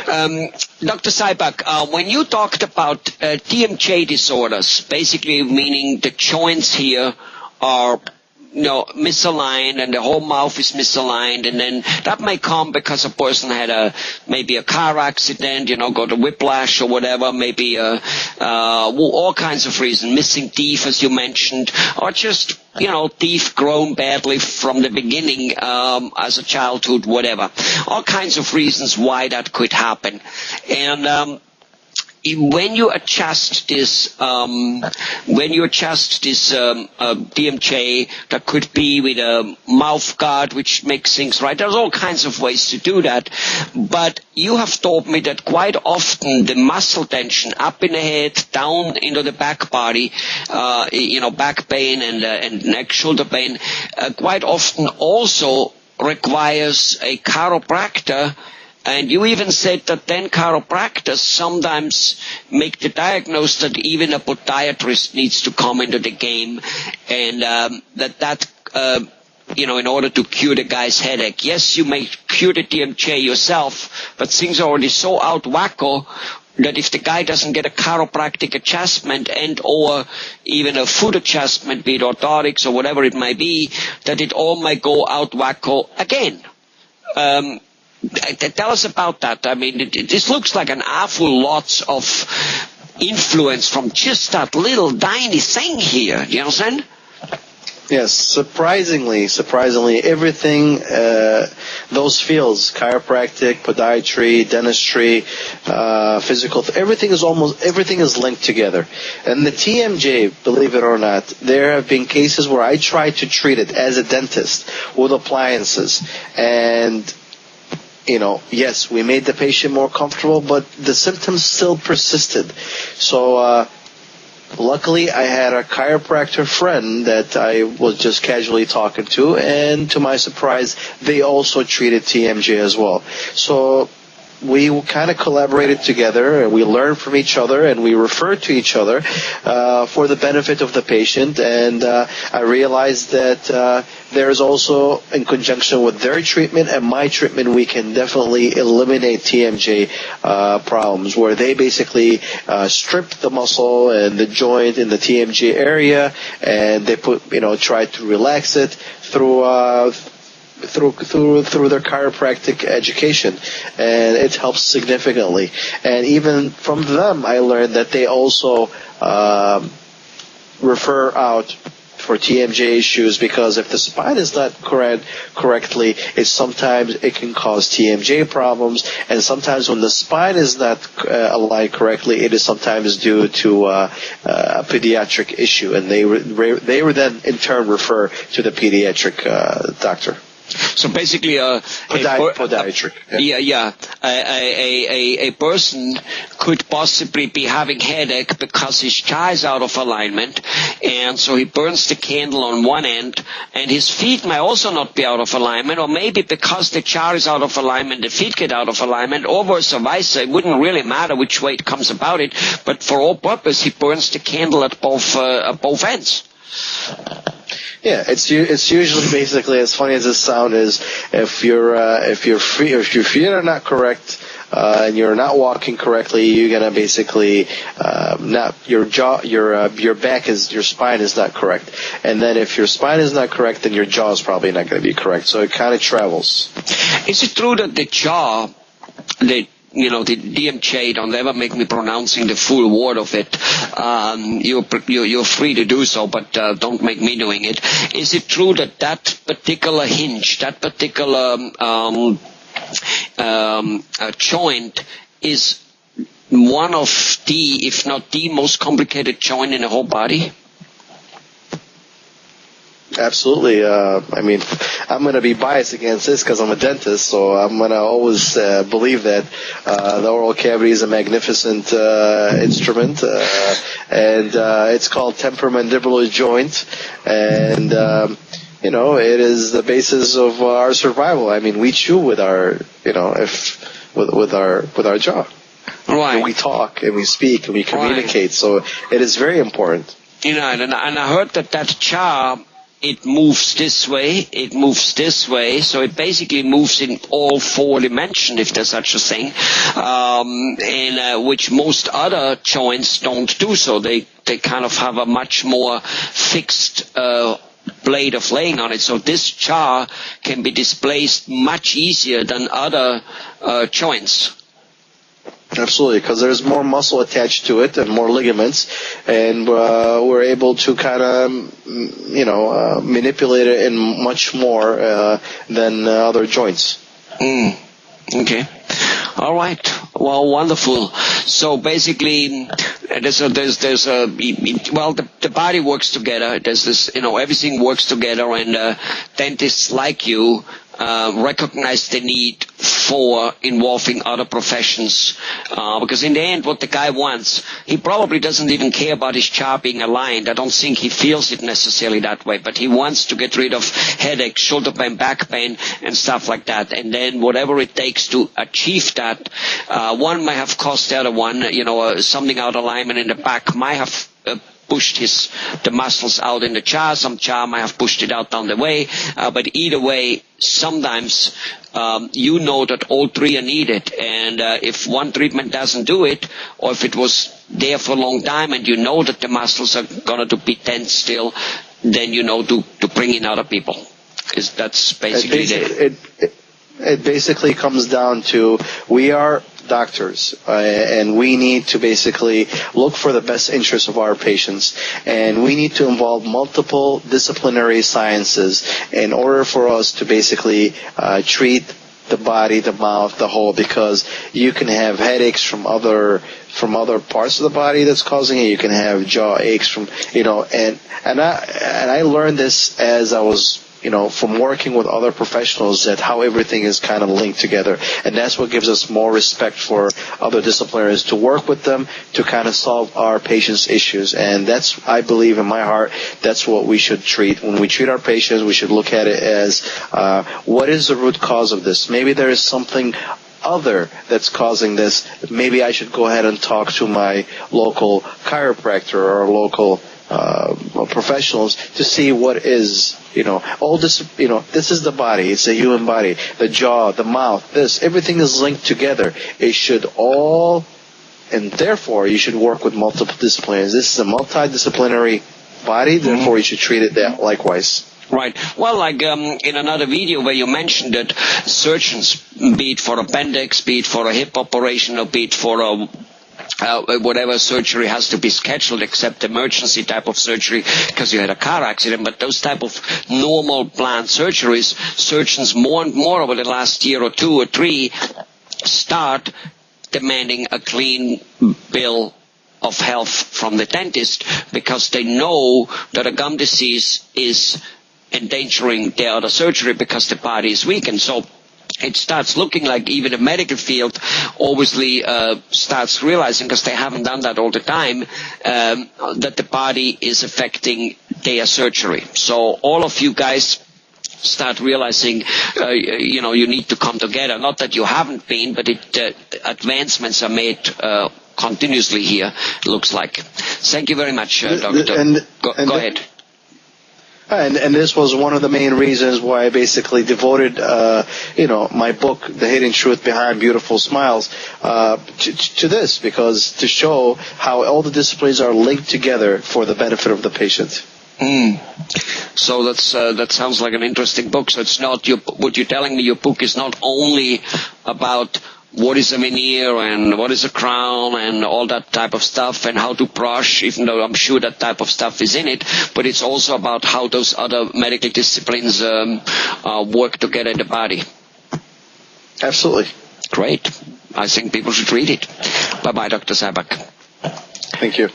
Dr. Seibach, when you talked about TMJ disorders, basically meaning the joints here are misaligned and the whole mouth is misaligned, and then that may come because a person had maybe a car accident, got a whiplash or whatever, maybe all kinds of reasons, missing teeth as you mentioned, or just teeth grown badly from the beginning as a childhood, whatever. All kinds of reasons why that could happen. And when you adjust this DMJ, that could be with a mouth guard, which makes things right. There's all kinds of ways to do that. But you have told me that quite often the muscle tension up in the head, down into the back body, back pain and neck, shoulder pain, quite often also requires a chiropractor. And you even said that then chiropractors sometimes make the diagnosis that even a podiatrist needs to come into the game, and in order to cure the guy's headache. Yes, you may cure the TMJ yourself, but things are already so out wacko that if the guy doesn't get a chiropractic adjustment and or even a foot adjustment, be it orthotics or whatever it might be, that it all might go out wacko again. Tell us about that. I mean, this looks like an awful lot of influence from just that little tiny thing here. Do you understand? Yes, surprisingly, everything, those fields, chiropractic, podiatry, dentistry, physical, everything is linked together. And the TMJ, believe it or not, there have been cases where I tried to treat it as a dentist with appliances, and yes, we made the patient more comfortable, but the symptoms still persisted. So, luckily, I had a chiropractor friend that I was just casually talking to, and to my surprise, they also treated TMJ as well. So, we kind of collaborated together, and we learned from each other, and we referred to each other for the benefit of the patient. And I realized that there is also, in conjunction with their treatment and my treatment, we can definitely eliminate TMJ problems, where they basically strip the muscle and the joint in the TMJ area, and they try to relax it through their chiropractic education, and it helps significantly. And even from them, I learned that they also refer out for TMJ issues, because if the spine is not correctly, sometimes it can cause TMJ problems, and sometimes when the spine is not aligned correctly, it is sometimes due to a pediatric issue, and they were then in turn refer to the pediatric doctor. So basically, podiatric. A person could possibly be having headache because his jaw is out of alignment, and so he burns the candle on one end, and his feet may also not be out of alignment, or maybe because the jaw is out of alignment, the feet get out of alignment, or vice versa. It wouldn't really matter which way it comes about it, but for all purpose, he burns the candle at both ends. Yeah, it's usually basically, as funny as this sound is, if your feet are not correct and you're not walking correctly, you're gonna basically your spine is not correct, and then if your spine is not correct, then your jaw is probably not going to be correct. So it kind of travels. Is it true that the jaw, the DMJ, don't ever make me pronouncing the full word of it. You're free to do so, but don't make me doing it. Is it true that particular hinge, that particular joint is one of the, if not the most complicated joint in the whole body? Absolutely. I mean, I'm going to be biased against this because I'm a dentist, so I'm going to always believe that the oral cavity is a magnificent instrument, and it's called temporomandibular joint, and it is the basis of our survival. I mean, we chew with our, with our jaw. Right. And we talk and we speak and we communicate, right. So it is very important. And I heard that jaw it moves this way, it moves this way, so it basically moves in all four dimensions, if there's such a thing, and which most other joints don't do so. They kind of have a much more fixed blade of laying on it, so this jaw can be displaced much easier than other joints. Absolutely, because there's more muscle attached to it and more ligaments, and we're able to kind of, manipulate it in much more than other joints. Okay. All right. Well, wonderful. So basically, the body works together. There's this, everything works together, and dentists like you recognize the need for involving other professions, because in the end, what the guy wants, he probably doesn't even care about his jaw being aligned. I don't think he feels it necessarily that way, but he wants to get rid of headaches, shoulder pain, back pain, and stuff like that. And then whatever it takes to achieve that, one might have cost the other one. Something out of alignment in the back might have pushed the muscles out in the jaw. Some jaw might have pushed it out down the way. But either way, sometimes you know that all three are needed. And if one treatment doesn't do it, or if it was there for a long time and you know that the muscles are going to be tense still, then you know to bring in other people. That's basically it basically comes down to we are doctors, and we need to basically look for the best interests of our patients, and we need to involve multiple disciplinary sciences in order for us to basically treat the body, the mouth, the whole, because you can have headaches from other parts of the body that's causing it. You can have jaw aches from, and I learned this as I was, from working with other professionals, that how everything is kind of linked together. And that's what gives us more respect for other disciplinaries, to work with them to kind of solve our patients' issues. And that's, I believe in my heart, that's what we should treat. When we treat our patients, we should look at it as, what is the root cause of this? Maybe there is something other that's causing this. Maybe I should go ahead and talk to my local chiropractor or local professionals to see what is, all this, this is the body. It's a human body. The jaw, the mouth, everything is linked together. It should all, and therefore you should work with multiple disciplines. This is a multidisciplinary body, therefore you should treat it that likewise. Right. Well, like in another video where you mentioned that surgeons, be it for appendix, be it for a hip operation, or be it for a whatever surgery has to be scheduled, except emergency type of surgery because you had a car accident. But those type of normal planned surgeries, surgeons more and more over the last year or two or three start demanding a clean bill of health from the dentist, because they know that a gum disease is endangering their other surgery because the body is weak. And so it starts looking like even the medical field obviously starts realizing, because they haven't done that all the time, that the body is affecting their surgery. So all of you guys start realizing, you need to come together. Not that you haven't been, but advancements are made continuously here, it looks like. Thank you very much, Doctor. Go ahead. And this was one of the main reasons why I basically devoted, my book, The Hidden Truth Behind Beautiful Smiles, to this, because to show how all the disciplines are linked together for the benefit of the patient. So that sounds like an interesting book. So it's not what you're telling me. Your book is not only about what is a veneer and what is a crown and all that type of stuff, and how to brush, even though I'm sure that type of stuff is in it, but it's also about how those other medical disciplines work together in the body. Absolutely. Great. I think people should read it. Bye-bye, Dr. Sabak. Thank you.